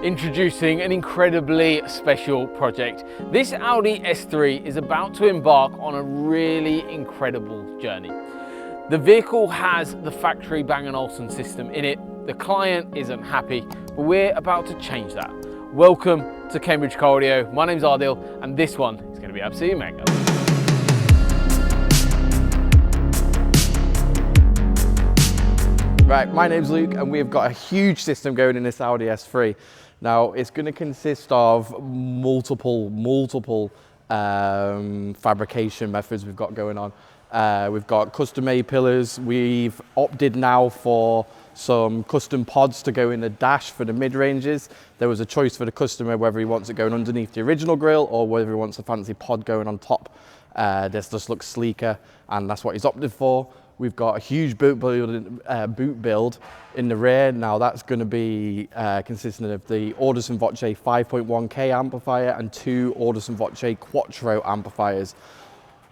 Introducing an incredibly special project. This Audi S3 is about to embark on a really incredible journey. The vehicle has the factory Bang & Olufsen system in it. The client isn't happy, but we're about to change that. Welcome to Cambridge Car Audio. My name's Adil, and this one is going to be absolutely mega. Right, my name's Luke, and we've got a huge system going in this Audi S3. Now, it's going to consist of multiple fabrication methods we've got going on. We've got custom-made pillars. We've opted now for some custom pods to go in the dash for the mid-ranges. There was a choice for the customer whether he wants it going underneath the original grille or whether he wants a fancy pod going on top. This just looks sleeker, and that's what he's opted for. We've got a huge boot build in the rear. Now that's going to be consisting of the Audi Voce 5.1K amplifier and two Audi Voce Quattro amplifiers.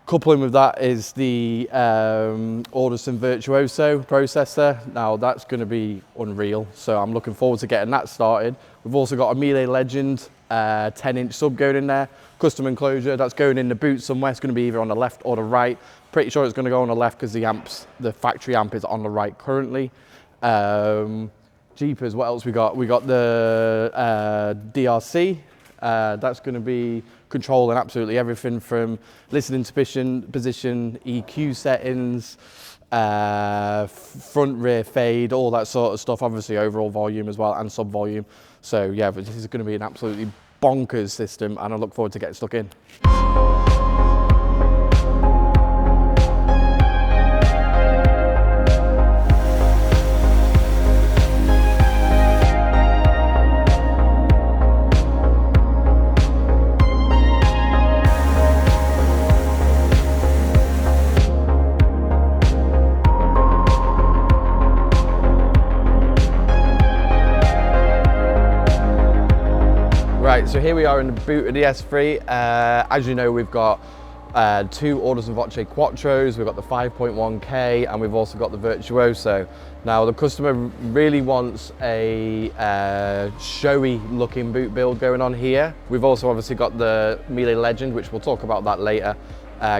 Coupling with that is the Audi Virtuoso processor. Now that's going to be unreal, so I'm looking forward to getting that started. We've also got a Miele Legend 10-inch sub going in there, custom enclosure that's going in the boot somewhere. It's going to be either on the left or the right. Pretty sure it's going to go on the left because the factory amp is on the right currently. Jeepers, what else we got? We got the DRC. That's going to be controlling absolutely everything from listening to position, EQ settings, front rear fade, all that sort of stuff. Obviously overall volume as well and sub volume. So yeah, but this is going to be an absolutely bonkers system, and I look forward to getting stuck in. Right, so here we are in the boot of the S3. As you know, we've got two Audi Voce Quattros, we've got the 5.1K, and we've also got the Virtuoso. Now, the customer really wants a showy looking boot build going on here. We've also obviously got the Miele Legend, which we'll talk about that later,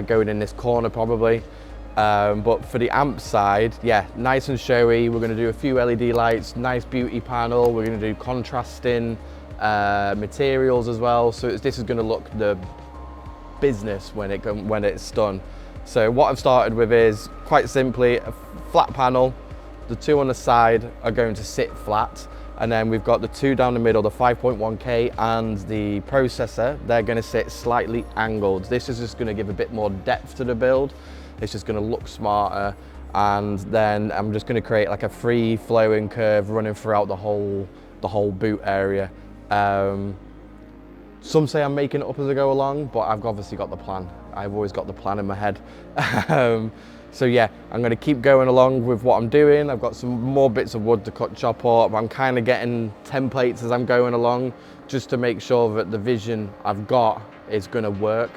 going in this corner probably. But for the amp side, yeah, nice and showy. We're going to do a few LED lights, nice beauty panel. We're going to do contrasting materials as well, so this is going to look the business when it's done. So what I've started with is quite simply a flat panel. The two on the side are going to sit flat, and then we've got the two down the middle, the 5.1K and the processor. They're going to sit slightly angled. This is just going to give a bit more depth to the build. It's just going to look smarter, and then I'm just going to create like a free flowing curve running throughout the whole boot area. Some say I'm making it up as I go along, but I've obviously got the plan. I've always got the plan in my head. So yeah, I'm going to keep going along with what I'm doing. I've got some more bits of wood to chop up. I'm kind of getting templates as I'm going along, just to make sure that the vision I've got is going to work.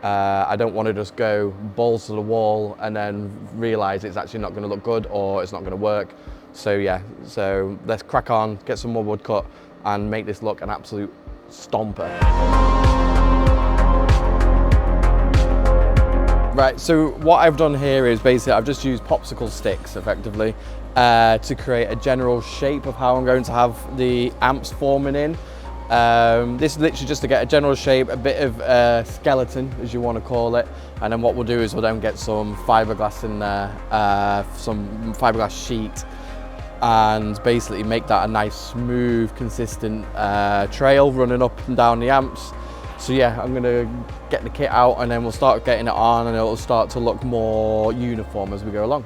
I don't want to just go balls to the wall and then realize it's actually not going to look good or it's not going to work. So yeah, so let's crack on, get some more wood cut, and make this look an absolute stomper. Right, so what I've done here is basically I've just used popsicle sticks effectively to create a general shape of how I'm going to have the amps forming in. This is literally just to get a general shape, a bit of a skeleton as you want to call it, and then what we'll do is we'll then get some fiberglass in there, some fiberglass sheet, and basically make that a nice, smooth, consistent trail running up and down the amps. So yeah, I'm gonna get the kit out and then we'll start getting it on, and it'll start to look more uniform as we go along.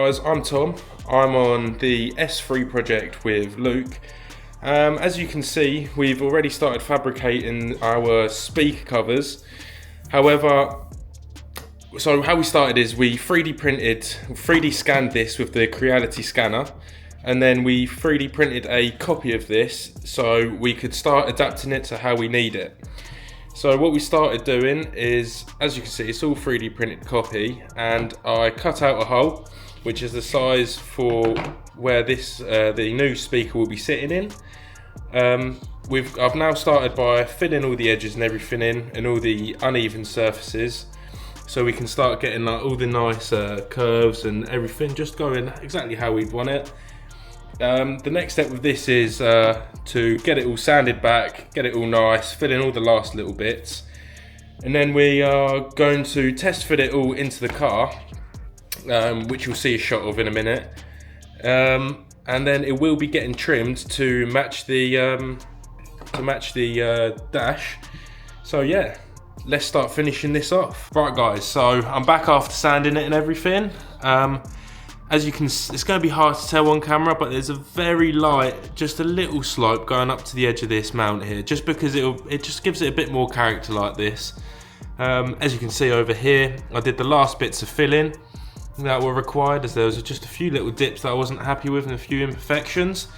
guys, I'm Tom. I'm on the S3 project with Luke. As you can see, we've already started fabricating our speaker covers. However, so how we started is we 3D scanned this with the Creality scanner, and then we 3D printed a copy of this so we could start adapting it to how we need it. So what we started doing is, as you can see, it's all 3D printed copy, and I cut out a hole, which is the size for where this the new speaker will be sitting in. I've now started by filling all the edges and everything in, and all the uneven surfaces, so we can start getting like all the nice curves and everything just going exactly how we'd want it. The next step with this is to get it all sanded back, get it all nice, fill in all the last little bits, and then we are going to test fit it all into the car, which you'll see a shot of in a minute, and then it will be getting trimmed to match the dash. So yeah, let's start finishing this off. Right guys, so I'm back after sanding it and everything. As you can, it's going to be hard to tell on camera, but there's a very light, just a little slope going up to the edge of this mount here, just because it just gives it a bit more character like this. As you can see over here, I did the last bits of filling that were required, as there was just a few little dips that I wasn't happy with and a few imperfections.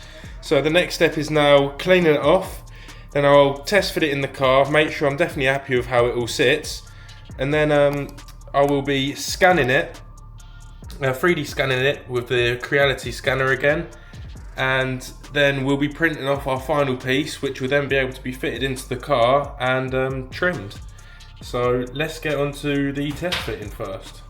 So the next step is now cleaning it off. Then I'll test fit it in the car, make sure I'm definitely happy with how it all sits, and then I will be scanning it. 3D scanning it with the Creality scanner again, and then we'll be printing off our final piece, which will then be able to be fitted into the car and trimmed. So let's get on to the test fitting first.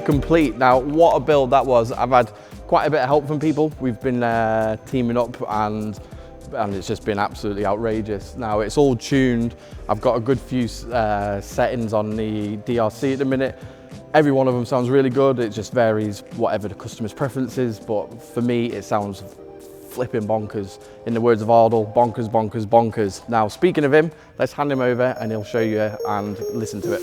Complete. Now, what a build that was. I've had quite a bit of help from people. We've been teaming up, and it's just been absolutely outrageous. Now, it's all tuned. I've got a good few settings on the DRC at the minute. Every one of them sounds really good. It just varies whatever the customer's preference is, but for me it sounds flipping bonkers. In the words of Ardle, bonkers, bonkers, bonkers. Now, speaking of him, let's hand him over and he'll show you and listen to it.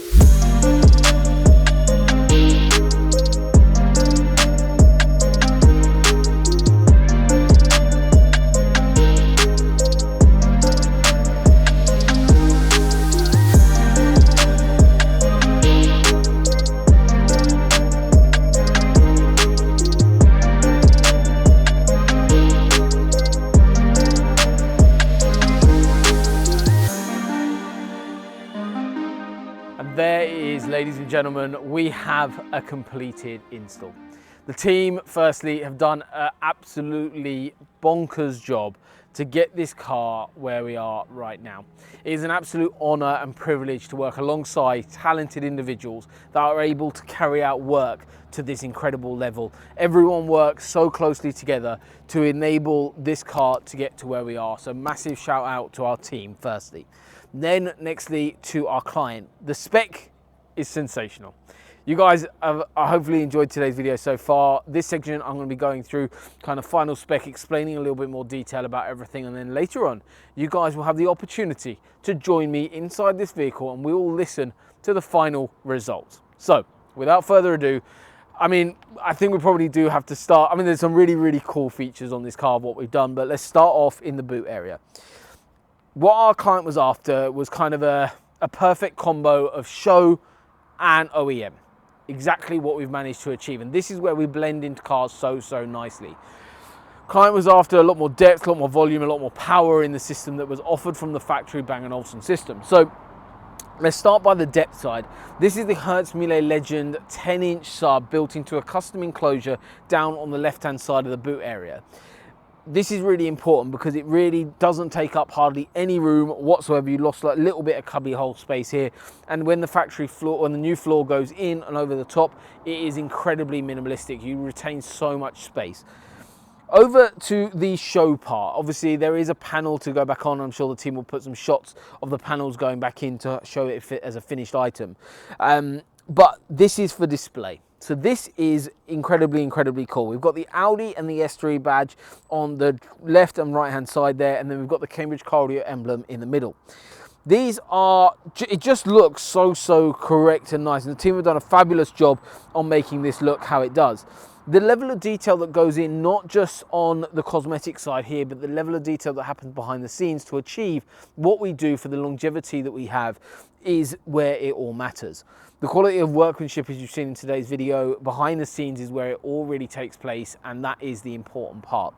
And there it is, ladies and gentlemen, we have a completed install. The team, firstly, have done an absolutely bonkers job to get this car where we are right now. It is an absolute honor and privilege to work alongside talented individuals that are able to carry out work to this incredible level. Everyone works so closely together to enable this car to get to where we are. So massive shout out to our team, firstly. Then nextly to our client. The spec is sensational. You guys have hopefully enjoyed today's video so far. This section I'm going to be going through kind of final spec, explaining a little bit more detail about everything, and then later on you guys will have the opportunity to join me inside this vehicle and we will listen to the final results. So without further ado, I think we probably do have to start. There's some really cool features on this car of what we've done, but let's start off in the boot area. What our client was after was kind of a perfect combo of show and OEM. Exactly what we've managed to achieve, and this is where we blend into cars so nicely. Client was after a lot more depth, a lot more volume, a lot more power in the system that was offered from the factory Bang & Olufsen system. So let's start by the depth side. This is the Hertzmühle Legend 10-inch sub built into a custom enclosure down on the left-hand side of the boot area. This is really important because it really doesn't take up hardly any room whatsoever. You lost like a little bit of cubby hole space here, and when the factory floor, when the new floor goes in and over the top, it is incredibly minimalistic. You retain so much space. Over to the show part, obviously there is a panel to go back on. I'm sure the team will put some shots of the panels going back in to show it as a finished item, but this is for display. So this is incredibly cool. We've got the Audi and the S3 badge on the left and right hand side there, and then we've got the Cambridge car audio emblem in the middle. These are, it just looks so correct and nice, and the team have done a fabulous job on making this look how it does. The level of detail that goes in, not just on the cosmetic side here, but the level of detail that happens behind the scenes to achieve what we do for the longevity that we have, is where it all matters. The quality of workmanship, as you've seen in today's video, behind the scenes is where it all really takes place, and that is the important part.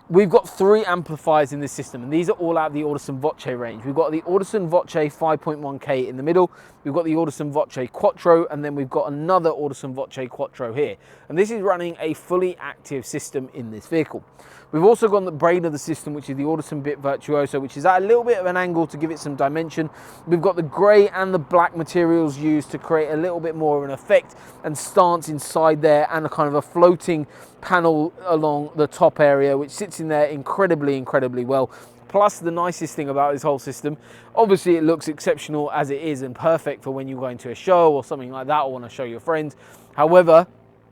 We've got 3 amplifiers in this system, and these are all out of the Audison Voce range. We've got the Audison Voce 5.1K in the middle, we've got the Audison Voce Quattro, and then we've got another Audison Voce Quattro here. And this is running a fully active system in this vehicle. We've also got the brain of the system, which is the Audison Bit Virtuoso, which is at a little bit of an angle to give it some dimension. We've got the grey and the black materials used to create a little bit more of an effect and stance inside there, and a kind of a floating panel along the top area, which sits in there incredibly well. Plus, the nicest thing about this whole system, obviously it looks exceptional as it is and perfect for when you're going to a show or something like that, or want to show your friends. However,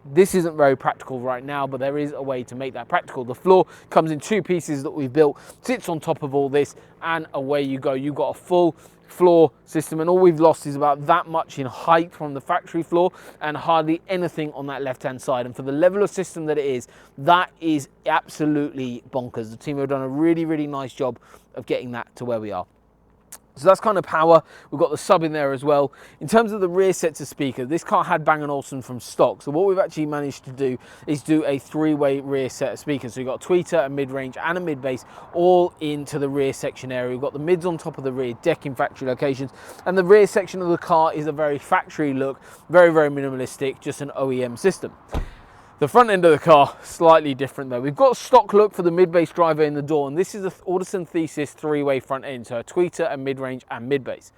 this isn't very practical right now, but there is a way to make that practical. The floor comes in 2 pieces that we've built, sits on top of all this, and away you go. You've got a full floor system, and all we've lost is about that much in height from the factory floor and hardly anything on that left hand side. And for the level of system that it is, that is absolutely bonkers. The team have done a really nice job of getting that to where we are. So that's kind of power. We've got the sub in there as well. In terms of the rear sets of speakers, this car had Bang & Olufsen from stock. So what we've actually managed to do is do a 3-way rear set of speakers. So you've got a tweeter, a mid-range and a mid-bass all into the rear section area. We've got the mids on top of the rear deck in factory locations. And the rear section of the car is a very factory look, very minimalistic, just an OEM system. The front end of the car, slightly different though. We've got a stock look for the mid-bass driver in the door, and this is the Audison Thesis 3-way front end, so a tweeter, a mid-range and mid-bass.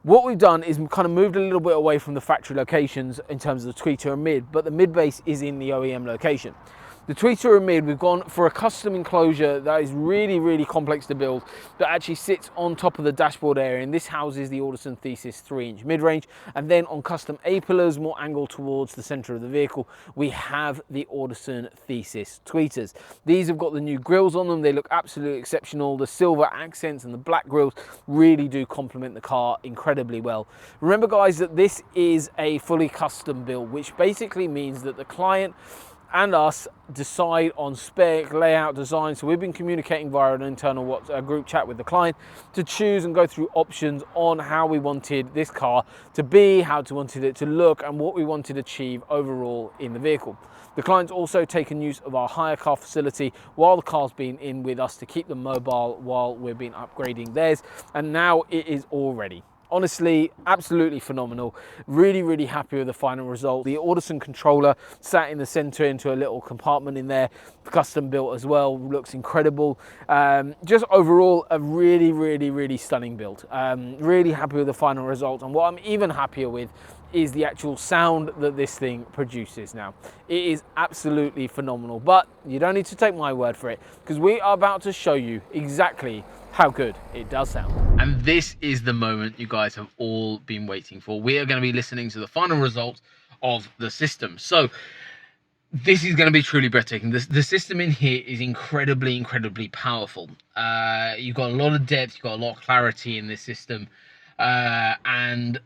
What we've done is kind of moved a little bit away from the factory locations in terms of the tweeter and mid, but the mid-bass is in the OEM location. The tweeter and mid, we've gone for a custom enclosure that is really complex to build, that actually sits on top of the dashboard area, and this houses the Audison Thesis 3-inch mid-range. And then on custom A-pillars, more angled towards the center of the vehicle, we have the Audison Thesis tweeters. These have got the new grills on them. They look absolutely exceptional. The silver accents and the black grills really do complement the car incredibly well. Remember guys, that this is a fully custom build, which basically means that the client and us decide on spec, layout, design. So we've been communicating via an internal group chat with the client to choose and go through options on how we wanted this car to be, how we wanted it to look, and what we wanted to achieve overall in the vehicle. The client's also taken use of our hire car facility while the car's been in with us to keep them mobile while we've been upgrading theirs, and now it is all ready. Honestly, absolutely phenomenal. Really, really happy with the final result. The Audison controller sat in the center into a little compartment in there, custom built as well, looks incredible. Just overall, a really, really, really stunning build. Really happy with the final result. And what I'm even happier with is the actual sound that this thing produces now. It is absolutely phenomenal, but you don't need to take my word for it, because we are about to show you exactly how good it does sound. And this is the moment you guys have all been waiting for. We are going to be listening to the final results of the system. So this is going to be truly breathtaking. The system in here is incredibly, incredibly powerful. You've got a lot of depth, you've got a lot of clarity in this system. And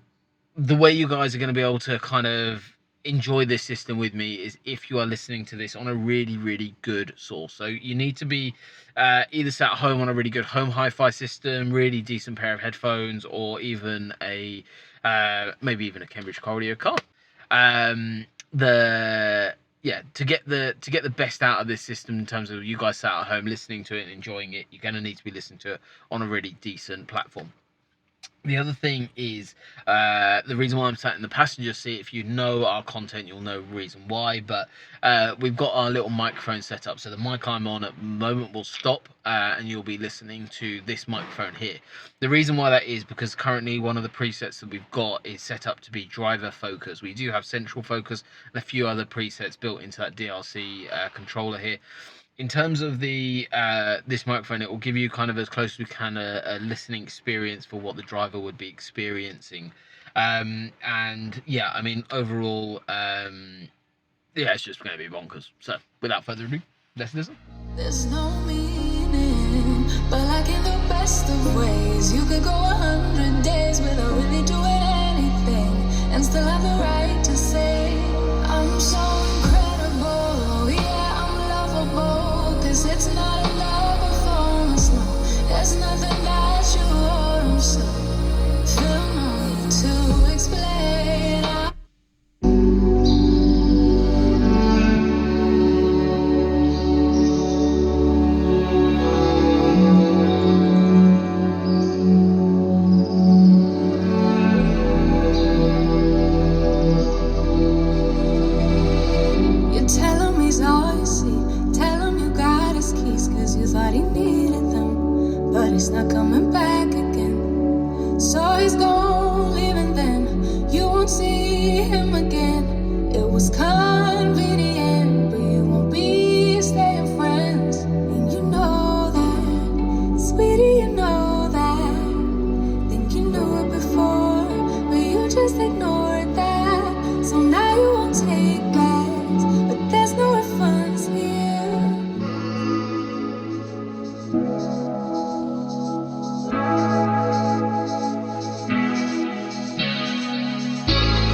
the way you guys are going to be able to kind of enjoy this system with me is if you are listening to this on a really, really good source. So you need to be either sat at home on a really good home hi-fi system, really decent pair of headphones, or even a maybe even a Cambridge Car Audio car. To get the best out of this system in terms of you guys sat at home listening to it and enjoying it, you're going to need to be listening to it on a really decent platform. The other thing is the reason why I'm sat in the passenger seat. If you know our content, you'll know the reason why, but we've got our little microphone set up, so the mic I'm on at the moment will stop and you'll be listening to this microphone here. The reason why that is because currently one of the presets that we've got is set up to be driver focus. We do have central focus and a few other presets built into that DRC controller here. In terms of the this microphone, it will give you kind of as close as we can a listening experience for what the driver would be experiencing. And yeah, I mean, overall, yeah, it's just going to be bonkers. So without further ado, let's listen. There's no meaning, but like in the best of ways, you could go 100 days without really doing anything and still have the right to say, I'm so incredible, yeah, I'm lovable. It's not enough of us, no. There's nothing that you hold so feel no need to explain. You tell him he's all you see. Cause you thought he needed them, but he's not coming back again. So he's gone, leaving then. You won't see him again. It was convenient, but you won't be staying friends. And you know that, sweetie, you know that. Think you knew it before, but you just ignored that. So now you won't take backs, but there's no refunds here.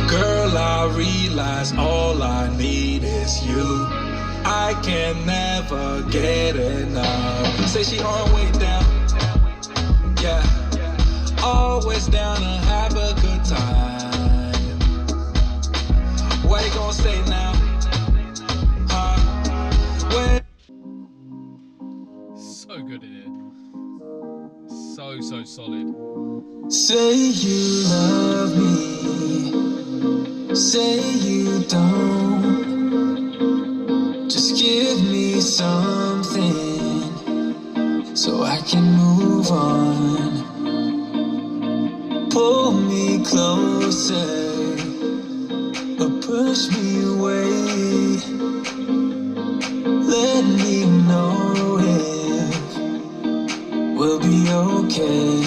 Girl, I realize all I need is you. I can never get enough. Say she on way down, yeah. Always down to have a good time. Where you gonna stay now? So good in it. So solid. Say you love me, say you don't. Just give me something so I can move on. Pull me closer or push me away. Let me know if we'll be okay.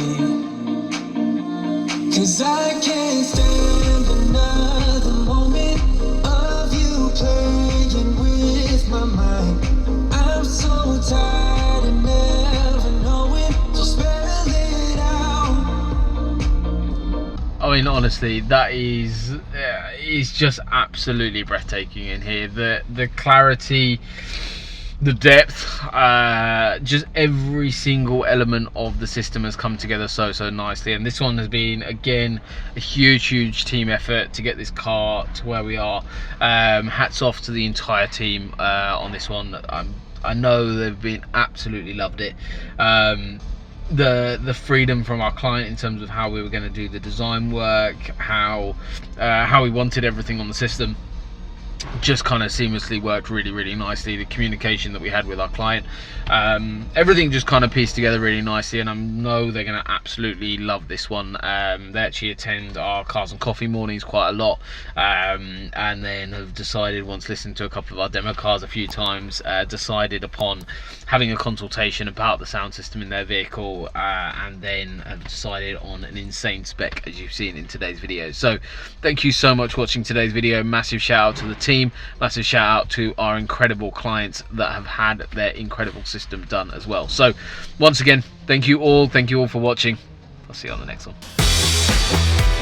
'Cause I can't stand another moment of you playing with my mind. I'm so tired of never knowing, so spell it out. I mean, honestly, that is just absolutely breathtaking in here. The clarity, the depth, just every single element of the system has come together so nicely. And this one has been, again, a huge team effort to get this car to where we are. Hats off to the entire team on this one. I know they've been absolutely loved it. the freedom from our client in terms of how we were going to do the design work, how we wanted everything on the system, just kind of seamlessly worked really nicely. The communication that we had with our client, everything just kind of pieced together really nicely, and I know they're going to absolutely love this one. They actually attend our Cars and Coffee mornings quite a lot, and then have decided, once listening to a couple of our demo cars a few times, decided upon having a consultation about the sound system in their vehicle, and then have decided on an insane spec, as you've seen in today's video. So thank you so much for watching today's video. Massive shout out to the team, massive shout out to our incredible clients that have had their incredible system done as well. So once again, thank you all for watching. I'll see you on the next one.